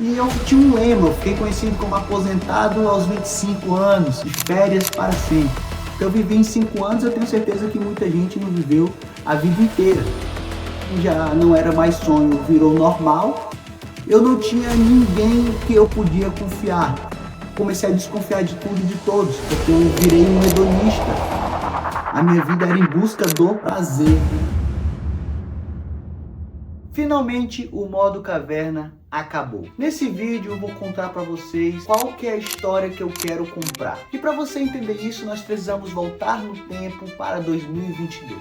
E eu tinha um lema, eu fiquei conhecido como aposentado aos 25 anos, de férias para sempre. Eu vivi em 5 anos, eu tenho certeza que muita gente não viveu a vida inteira. Já não era mais sonho, virou normal. Eu não tinha ninguém que eu podia confiar. Comecei a desconfiar de tudo e de todos, porque eu virei um hedonista. A minha vida era em busca do prazer. Finalmente o modo caverna acabou. Nesse vídeo eu vou contar para vocês qual que é a história que eu quero comprar. E para você entender isso, nós precisamos voltar no tempo para 2022.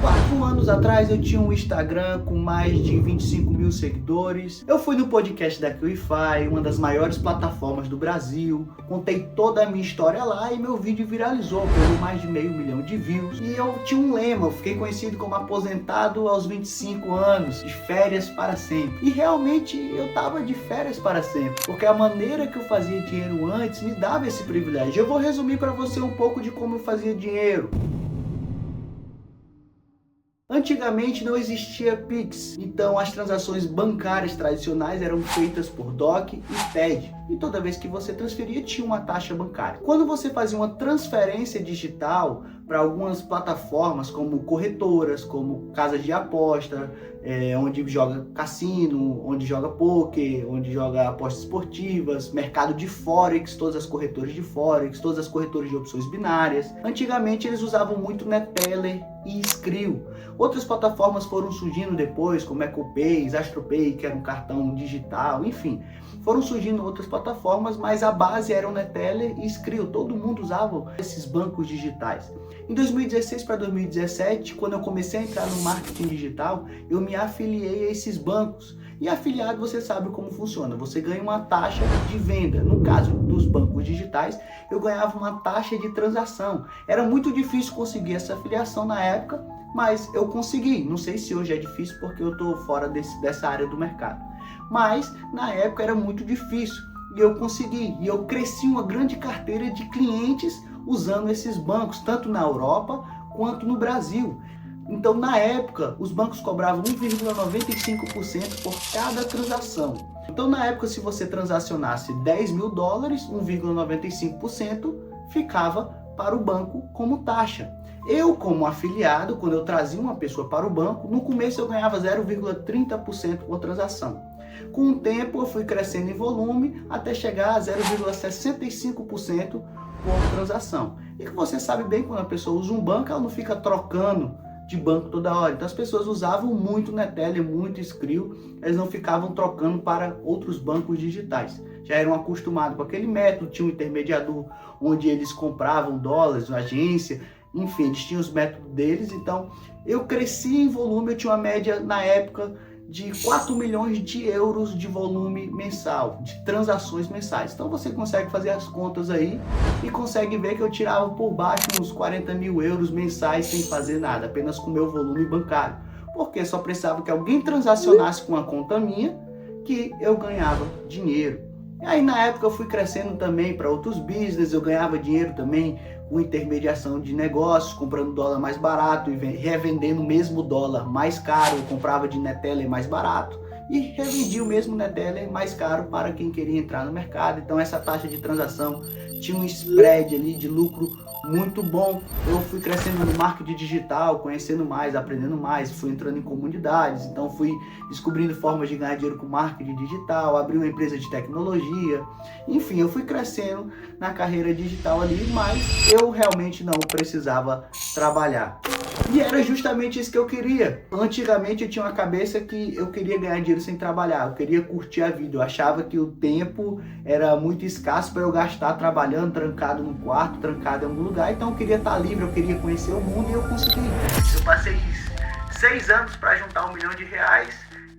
4 anos atrás eu tinha um Instagram com mais de 25 mil seguidores. Eu fui no podcast da QIFI, uma das maiores plataformas do Brasil. Contei toda a minha história lá e meu vídeo viralizou, pegou mais de 500 mil de views. E eu tinha um lema, eu fiquei conhecido como aposentado aos 25 anos, de férias para sempre. E realmente eu tava de férias para sempre, porque a maneira que eu fazia dinheiro antes me dava esse privilégio. Eu vou resumir para você um pouco de como eu fazia dinheiro. Antigamente não existia Pix, então as transações bancárias tradicionais eram feitas por DOC e TED. E toda vez que você transferia tinha uma taxa bancária. Quando você fazia uma transferência digital para algumas plataformas como corretoras, como casas de aposta, onde joga cassino, onde joga poker, onde joga apostas esportivas, mercado de Forex, todas as corretoras de Forex, todas as corretoras de opções binárias. Antigamente eles usavam muito Neteller e Skrill. Outras plataformas foram surgindo depois, como EcoPay, AstroPay, que era um cartão digital, enfim. Foram surgindo outras plataformas, mas a base era o Neteller e Skrill. Todo mundo usava esses bancos digitais. Em 2016 para 2017, quando eu comecei a entrar no marketing digital, eu me afiliei a esses bancos. E afiliado, você sabe como funciona. Você ganha uma taxa de venda. No caso dos bancos digitais, eu ganhava uma taxa de transação. Era muito difícil conseguir essa afiliação na época, mas eu consegui. Não sei se hoje é difícil porque eu estou fora dessa área do mercado. Mas na época era muito difícil e eu consegui. E eu cresci uma grande carteira de clientes usando esses bancos, tanto na Europa quanto no Brasil. Então, na época, os bancos cobravam 1,95% por cada transação. Então, na época, se você transacionasse 10 mil dólares, 1,95% ficava para o banco como taxa. Eu, como afiliado, quando eu trazia uma pessoa para o banco, no começo eu ganhava 0,30% por transação. Com o tempo, eu fui crescendo em volume até chegar a 0,65% por transação. E que você sabe bem, quando a pessoa usa um banco, ela não fica trocando de banco toda hora. Então as pessoas usavam muito Neteller, muito Skrill, eles não ficavam trocando para outros bancos digitais. Já eram acostumados com aquele método, tinha um intermediador onde eles compravam dólares, uma agência, enfim, eles tinham os métodos deles. Então eu cresci em volume, eu tinha uma média na época de 4 milhões de euros de volume mensal, de transações mensais. Então você consegue fazer as contas aí e consegue ver que eu tirava por baixo uns 40 mil euros mensais sem fazer nada, apenas com o meu volume bancário. Porque só precisava que alguém transacionasse com a conta minha que eu ganhava dinheiro. E aí na época eu fui crescendo também para outros business, eu ganhava dinheiro também com intermediação de negócios, comprando dólar mais barato e revendendo o mesmo dólar mais caro. Eu comprava de Neteller mais barato e revendia o mesmo Neteller mais caro para quem queria entrar no mercado. Então essa taxa de transação tinha um spread ali de lucro muito bom. Eu fui crescendo no marketing digital, conhecendo mais, aprendendo mais, fui entrando em comunidades, então fui descobrindo formas de ganhar dinheiro com marketing digital, abri uma empresa de tecnologia, enfim, eu fui crescendo na carreira digital ali, mas eu realmente não precisava trabalhar. E era justamente isso que eu queria. Antigamente eu tinha uma cabeça que eu queria ganhar dinheiro sem trabalhar, eu queria curtir a vida, eu achava que o tempo era muito escasso para eu gastar trabalhando, trancado no quarto, trancado em algum lugar, então eu queria estar livre, eu queria conhecer o mundo e eu consegui. Eu passei 6 anos para juntar R$1 milhão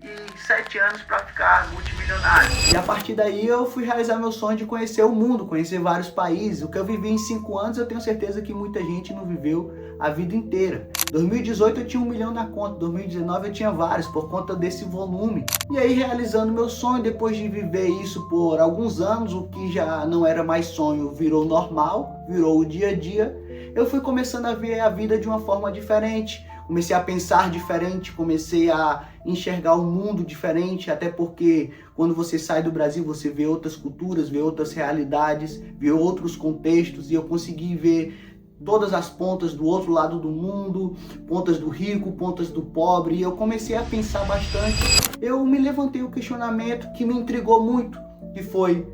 e 7 anos para ficar multimilionário. E a partir daí eu fui realizar meu sonho de conhecer o mundo, conhecer vários países. O que eu vivi em 5 anos, eu tenho certeza que muita gente não viveu a vida inteira. 2018 eu tinha 1 milhão na conta, 2019 eu tinha vários, por conta desse volume. E aí, realizando meu sonho, depois de viver isso por alguns anos, o que já não era mais sonho virou normal, virou o dia a dia, eu fui começando a ver a vida de uma forma diferente, comecei a pensar diferente, comecei a enxergar o mundo diferente, até porque quando você sai do Brasil, você vê outras culturas, vê outras realidades, vê outros contextos, e eu consegui ver todas as pontas do outro lado do mundo, pontas do rico, pontas do pobre, e eu comecei a pensar bastante. Eu me levantei o questionamento que me intrigou muito, que foi: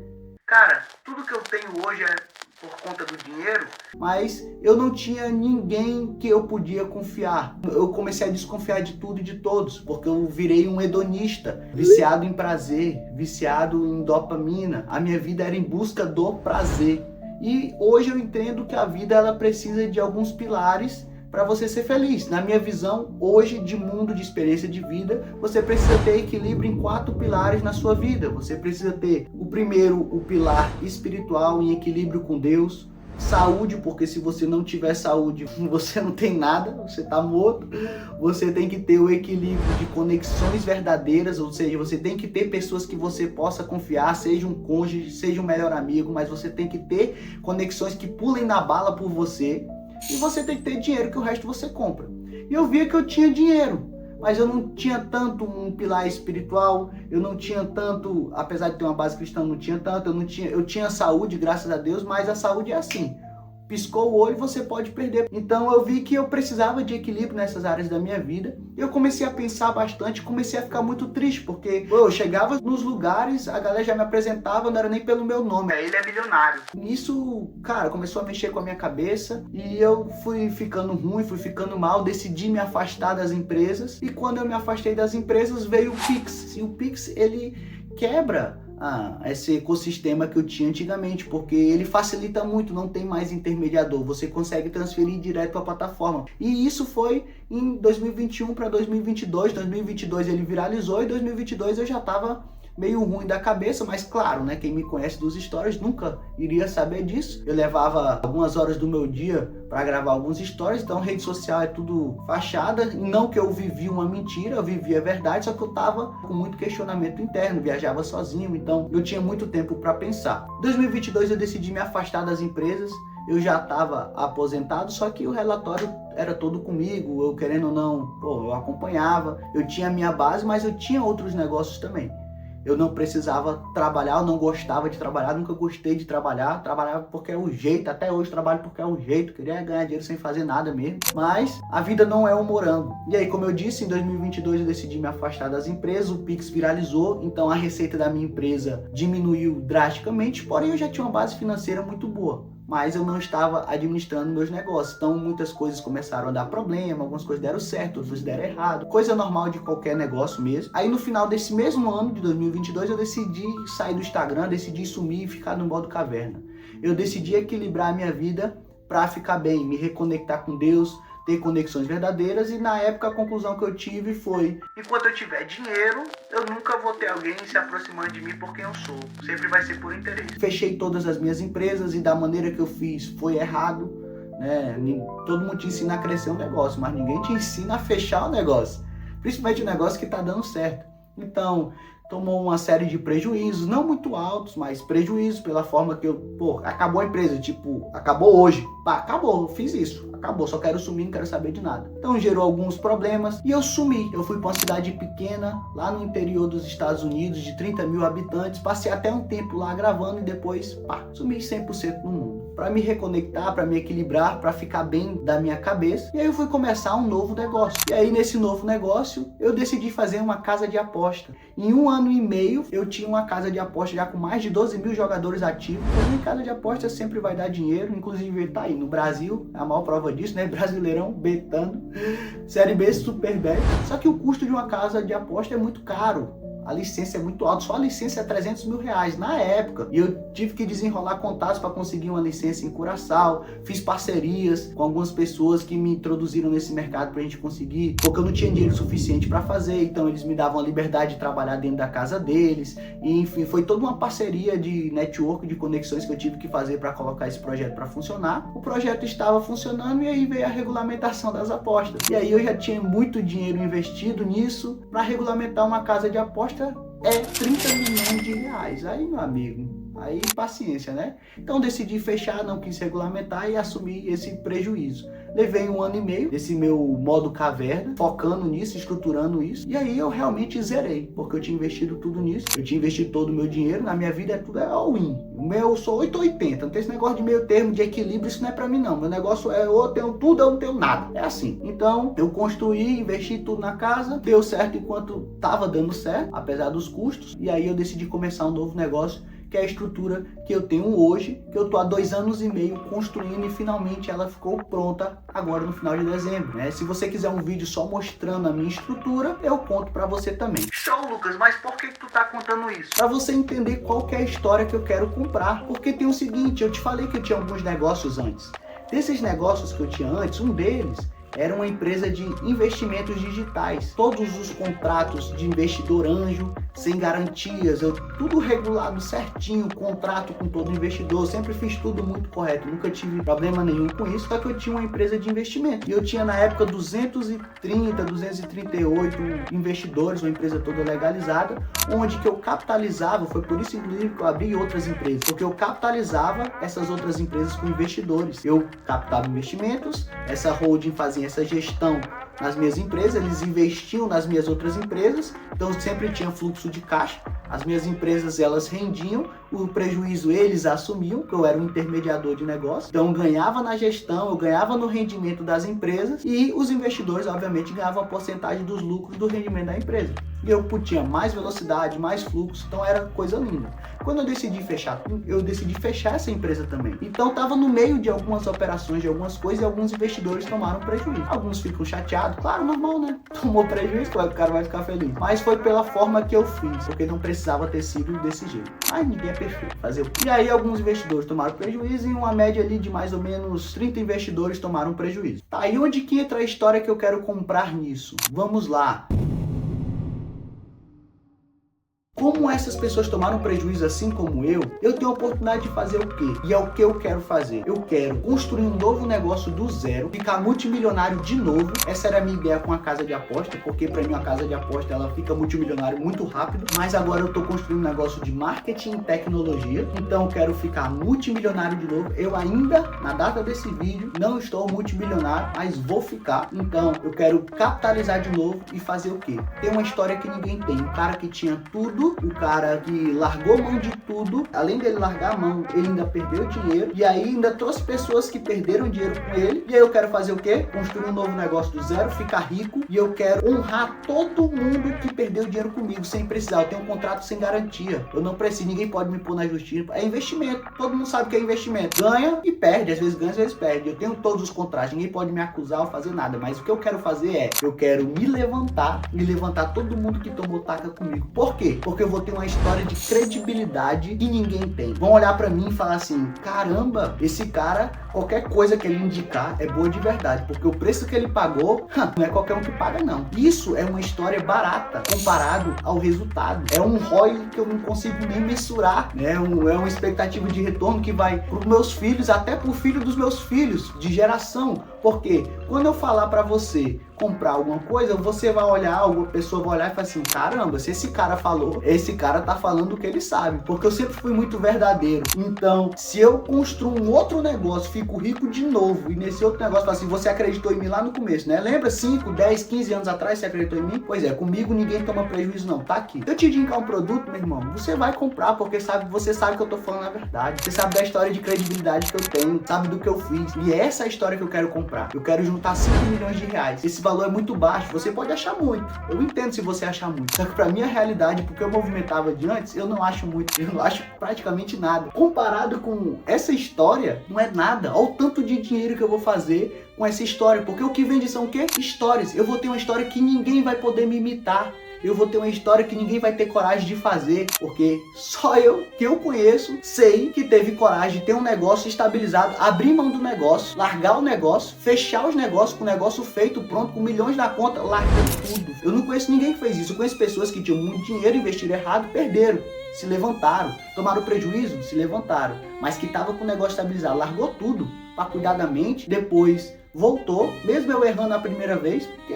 cara, tudo que eu tenho hoje é por conta do dinheiro, mas eu não tinha ninguém que eu podia confiar. Eu comecei a desconfiar de tudo e de todos, porque eu virei um hedonista, viciado em prazer, viciado em dopamina. A minha vida era em busca do prazer. E hoje eu entendo que a vida ela precisa de alguns pilares para você ser feliz. Na minha visão, hoje, de mundo, de experiência de vida, você precisa ter equilíbrio em 4 pilares na sua vida. Você precisa ter o primeiro, o pilar espiritual, em equilíbrio com Deus. Saúde, porque se você não tiver saúde, você não tem nada, você está morto. Você tem que ter o equilíbrio de conexões verdadeiras, ou seja, você tem que ter pessoas que você possa confiar, seja um cônjuge, seja um melhor amigo, mas você tem que ter conexões que pulem na bala por você. E você tem que ter dinheiro, que o resto você compra. E eu via que eu tinha dinheiro, mas eu não tinha tanto um pilar espiritual, eu não tinha tanto, apesar de ter uma base cristã, não tinha tanto, eu tinha saúde, graças a Deus, mas a saúde é assim, piscou o olho e você pode perder. Então eu vi que eu precisava de equilíbrio nessas áreas da minha vida. Eu comecei a pensar bastante, comecei a ficar muito triste, porque eu chegava nos lugares, a galera já me apresentava, não era nem pelo meu nome. Ele é milionário. Isso, cara, começou a mexer com a minha cabeça e eu fui ficando ruim, fui ficando mal, decidi me afastar das empresas. E quando eu me afastei das empresas, veio o Pix. E o Pix, ele quebra esse ecossistema que eu tinha antigamente, porque ele facilita muito, não tem mais intermediador, você consegue transferir direto para a plataforma. E isso foi em 2021 para 2022, 2022 ele viralizou e 2022 eu já estava meio ruim da cabeça, mas claro, né, quem me conhece dos stories nunca iria saber disso. Eu levava algumas horas do meu dia para gravar alguns stories, então rede social é tudo fachada, e não que eu vivi uma mentira, eu vivi a verdade, só que eu tava com muito questionamento interno, viajava sozinho, então eu tinha muito tempo para pensar. Em 2022 eu decidi me afastar das empresas, eu já estava aposentado, só que o relatório era todo comigo, eu querendo ou não, eu acompanhava, eu tinha a minha base, mas eu tinha outros negócios também. Eu não precisava trabalhar, eu não gostava de trabalhar, nunca gostei de trabalhar, trabalhava porque é o jeito, até hoje trabalho porque é o jeito, queria ganhar dinheiro sem fazer nada mesmo, mas a vida não é um morango. E aí, como eu disse, em 2022 eu decidi me afastar das empresas, o Pix viralizou, então a receita da minha empresa diminuiu drasticamente, porém eu já tinha uma base financeira muito boa. Mas eu não estava administrando meus negócios, então muitas coisas começaram a dar problema, algumas coisas deram certo, outras deram errado, coisa normal de qualquer negócio mesmo. Aí no final desse mesmo ano de 2022 eu decidi sair do Instagram, decidi sumir e ficar no modo caverna. Eu decidi equilibrar a minha vida para ficar bem, me reconectar com Deus, ter conexões verdadeiras, e na época a conclusão que eu tive foi: enquanto eu tiver dinheiro, eu nunca vou ter alguém se aproximando de mim por quem eu sou, sempre vai ser por interesse. Fechei todas as minhas empresas e da maneira que eu fiz foi errado, né? Todo mundo te ensina a crescer um negócio, mas ninguém te ensina a fechar o negócio, principalmente o negócio que está dando certo. Então, tomou uma série de prejuízos, não muito altos, mas prejuízos pela forma que acabou a empresa, acabou hoje, acabou, eu fiz isso, acabou, só quero sumir, não quero saber de nada. Então gerou alguns problemas e eu sumi. Eu fui para uma cidade pequena, lá no interior dos Estados Unidos, de 30 mil habitantes, passei até um tempo lá gravando e depois, sumi 100% no mundo. Para me reconectar, para me equilibrar, para ficar bem da minha cabeça. E aí eu fui começar um novo negócio. E aí nesse novo negócio, eu decidi fazer uma casa de aposta. Em 1 ano e meio, eu tinha uma casa de aposta já com mais de 12 mil jogadores ativos. Porque casa de aposta sempre vai dar dinheiro, inclusive tá aí no Brasil, a maior prova disso, né? Brasileirão betando, Série B Superbet. Só que o custo de uma casa de aposta é muito caro. A licença é muito alta, só a licença é 300 mil reais na época. E eu tive que desenrolar contatos para conseguir uma licença em Curaçao. Fiz parcerias com algumas pessoas que me introduziram nesse mercado para a gente conseguir, porque eu não tinha dinheiro suficiente para fazer. Então eles me davam a liberdade de trabalhar dentro da casa deles. E, enfim, foi toda uma parceria de network, de conexões que eu tive que fazer para colocar esse projeto para funcionar. O projeto estava funcionando e aí veio a regulamentação das apostas. E aí eu já tinha muito dinheiro investido nisso. Para regulamentar uma casa de aposta é 30 milhões de reais. Aí, meu amigo, Aí paciência, né? Então decidi fechar, não quis regulamentar e assumi esse prejuízo. Levei 1 ano e meio desse meu modo caverna, focando nisso, estruturando isso. E aí eu realmente zerei, porque eu tinha investido tudo nisso. Eu tinha investido todo o meu dinheiro. Na minha vida tudo é all-in. O meu, eu sou 880. Não tem esse negócio de meio termo, de equilíbrio. Isso não é pra mim, não. Meu negócio é ou eu tenho tudo ou eu não tenho nada. É assim. Então, eu construí, investi tudo na casa. Deu certo enquanto tava dando certo, apesar dos custos. E aí eu decidi começar um novo negócio, que é a estrutura que eu tenho hoje, que eu tô há 2 anos e meio construindo e finalmente ela ficou pronta agora no final de dezembro, né? Se você quiser um vídeo só mostrando a minha estrutura, eu conto pra você também. Show, Lucas, mas por que tu tá contando isso? Pra você entender qual que é a história que eu quero comprar, porque tem o seguinte, eu te falei que eu tinha alguns negócios antes. Desses negócios que eu tinha antes, um deles era uma empresa de investimentos digitais. Todos os contratos de investidor anjo, sem garantias, tudo regulado certinho, contrato com todo investidor, sempre fiz tudo muito correto, nunca tive problema nenhum com isso, só que eu tinha uma empresa de investimento. E eu tinha na época 230, 238 investidores, uma empresa toda legalizada, onde que eu capitalizava, foi por isso inclusive que eu abri outras empresas, porque eu capitalizava essas outras empresas com investidores. Eu captava investimentos, essa holding fazia essa gestão nas minhas empresas, eles investiam nas minhas outras empresas, então sempre tinha fluxo de caixa, as minhas empresas elas rendiam, o prejuízo eles assumiam, que eu era um intermediador de negócio, então eu ganhava na gestão, eu ganhava no rendimento das empresas e os investidores obviamente ganhavam a porcentagem dos lucros do rendimento da empresa. E eu tinha mais velocidade, mais fluxo, então era coisa linda. Quando eu decidi fechar essa empresa também. Então estava no meio de algumas operações, de algumas coisas, e alguns investidores tomaram prejuízo. Alguns ficam chateados, claro, normal, né? Tomou prejuízo, claro que o cara vai ficar feliz. Mas foi pela forma que eu fiz, porque não precisava ter sido desse jeito. Mas ninguém é perfeito, fazer o quê? E aí alguns investidores tomaram prejuízo e uma média ali de mais ou menos 30 investidores tomaram prejuízo. Tá, e onde que entra a história que eu quero comprar nisso? Vamos lá. Como essas pessoas tomaram prejuízo assim como eu tenho a oportunidade de fazer o quê? E é o que eu quero fazer. Eu quero construir um novo negócio do zero, ficar multimilionário de novo. Essa era a minha ideia com a casa de aposta, porque para mim a casa de aposta ela fica multimilionário muito rápido. Mas agora eu tô construindo um negócio de marketing e tecnologia, então eu quero ficar multimilionário de novo. Eu ainda, na data desse vídeo, não estou multimilionário, mas vou ficar. Então eu quero capitalizar de novo e fazer o quê? Tem uma história que ninguém tem. Um cara que tinha tudo, o cara que largou mão de tudo, além dele largar a mão, ele ainda perdeu dinheiro, e aí ainda trouxe pessoas que perderam dinheiro com ele, e aí eu quero fazer o quê? Construir um novo negócio do zero, ficar rico, e eu quero honrar todo mundo que perdeu dinheiro comigo, sem precisar. Eu tenho um contrato sem garantia, eu não preciso, ninguém pode me pôr na justiça, é investimento, todo mundo sabe que é investimento, ganha e perde, às vezes ganha, às vezes perde, eu tenho todos os contratos, ninguém pode me acusar ou fazer nada, mas o que eu quero fazer é, eu quero me levantar todo mundo que tomou taca comigo. Por quê? Porque eu vou ter uma história de credibilidade que ninguém tem. Vão olhar pra mim e falar assim, caramba, esse cara, qualquer coisa que ele indicar é boa de verdade, porque o preço que ele pagou, não é qualquer um que paga não. Isso é uma história barata comparado ao resultado. É um ROI que eu não consigo nem mensurar, né? É uma expectativa de retorno que vai pros meus filhos, até pro filho dos meus filhos, de geração. Porque quando eu falar pra você comprar alguma coisa, você vai olhar, alguma pessoa vai olhar e falar assim, caramba, se esse cara falou, esse cara tá falando o que ele sabe, porque eu sempre fui muito verdadeiro. Então, se eu construo um outro negócio, fico rico de novo, e nesse outro negócio, fala assim, você acreditou em mim lá no começo, né? Lembra 5, 10, 15 anos atrás você acreditou em mim? Pois é, comigo ninguém toma prejuízo não, tá aqui. Se eu te indicar um produto, meu irmão, você vai comprar, porque você sabe que eu tô falando a verdade, você sabe da história de credibilidade que eu tenho, sabe do que eu fiz, e é essa a história que eu quero comprar. Eu quero juntar 5 milhões de reais. Esse valor é muito baixo, você pode achar muito, eu entendo se você achar muito, só que pra minha realidade, porque eu movimentava de antes, eu não acho muito, eu não acho praticamente nada. Comparado com essa história, não é nada. Olha o tanto de dinheiro que eu vou fazer com essa história, porque o que vende são o quê? Histórias. Eu vou ter uma história que ninguém vai poder me imitar. Eu vou ter uma história que ninguém vai ter coragem de fazer, porque só eu, que eu conheço, sei que teve coragem de ter um negócio estabilizado, abrir mão do negócio, largar o negócio, fechar os negócios com o negócio feito, pronto, com milhões na conta, largando tudo. Eu não conheço ninguém que fez isso. Eu conheço pessoas que tinham muito dinheiro, investiram errado, perderam, se levantaram, tomaram prejuízo, se levantaram, mas que estavam com o negócio estabilizado, largou tudo para cuidar da mente, depois voltou, mesmo eu errando a primeira vez, porque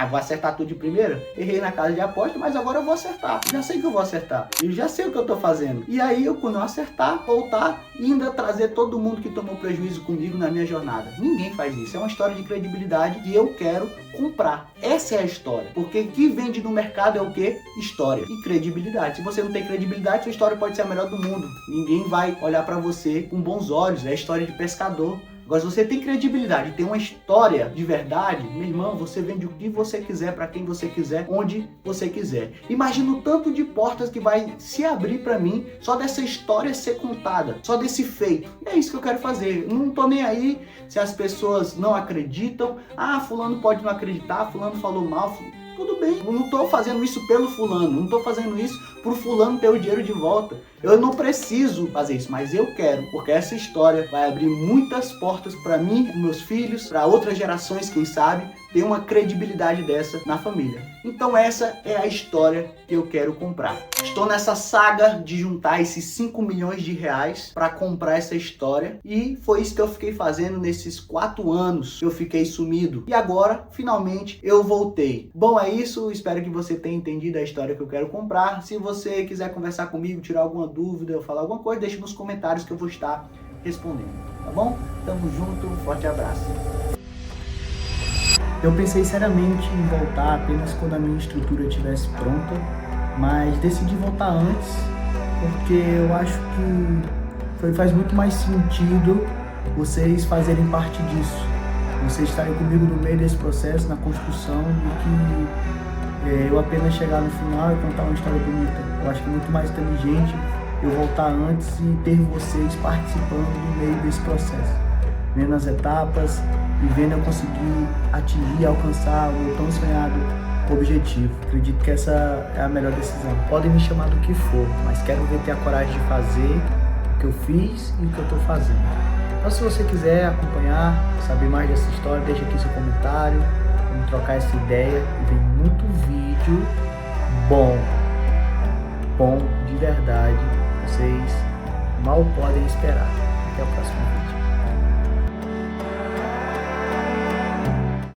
vou acertar tudo de primeira. Errei na casa de aposta, mas agora eu vou acertar. Já sei que eu vou acertar. Eu já sei o que eu tô fazendo. E aí, quando eu acertar, voltar e ainda trazer todo mundo que tomou prejuízo comigo na minha jornada. Ninguém faz isso. É uma história de credibilidade que eu quero comprar. Essa é a história. Porque o que vende no mercado é o quê? História e credibilidade. Se você não tem credibilidade, sua história pode ser a melhor do mundo. Ninguém vai olhar pra você com bons olhos. É a história de pescador. Agora, se você tem credibilidade, tem uma história de verdade, meu irmão, você vende o que você quiser, para quem você quiser, onde você quiser. Imagina o tanto de portas que vai se abrir para mim só dessa história ser contada, só desse feito. E é isso que eu quero fazer. Não tô nem aí se as pessoas não acreditam. Ah, fulano pode não acreditar, fulano falou mal. Tudo bem, eu não estou fazendo isso pelo fulano, não estou fazendo isso pro fulano ter o dinheiro de volta. Eu não preciso fazer isso, mas eu quero, porque essa história vai abrir muitas portas para mim, meus filhos, para outras gerações, quem sabe, ter uma credibilidade dessa na família. Então essa é a história que eu quero comprar. Estou nessa saga de juntar esses 5 milhões de reais para comprar essa história e foi isso que eu fiquei fazendo nesses 4 anos que eu fiquei sumido. E agora, finalmente, eu voltei. Bom, é isso. Espero que você tenha entendido a história que eu quero comprar. Se você quiser conversar comigo, tirar alguma dúvida ou falar alguma coisa, deixe nos comentários que eu vou estar respondendo. Tá bom? Tamo junto. Um forte abraço. Eu pensei seriamente em voltar apenas quando a minha estrutura estivesse pronta, mas decidi voltar antes, porque eu acho que faz muito mais sentido vocês fazerem parte disso, vocês estarem comigo no meio desse processo, na construção, do que eu apenas chegar no final e contar uma história bonita. Eu acho que é muito mais inteligente eu voltar antes e ter vocês participando no meio desse processo, vendo as etapas e vendo eu conseguir atingir, alcançar o meu tão sonhado objetivo. Acredito que essa é a melhor decisão. Podem me chamar do que for, mas quero ver ter a coragem de fazer o que eu fiz e o que eu estou fazendo. Então, se você quiser acompanhar, saber mais dessa história, deixa aqui seu comentário, vamos trocar essa ideia. E vem muito vídeo bom de verdade. Vocês mal podem esperar. Até o próximo vídeo.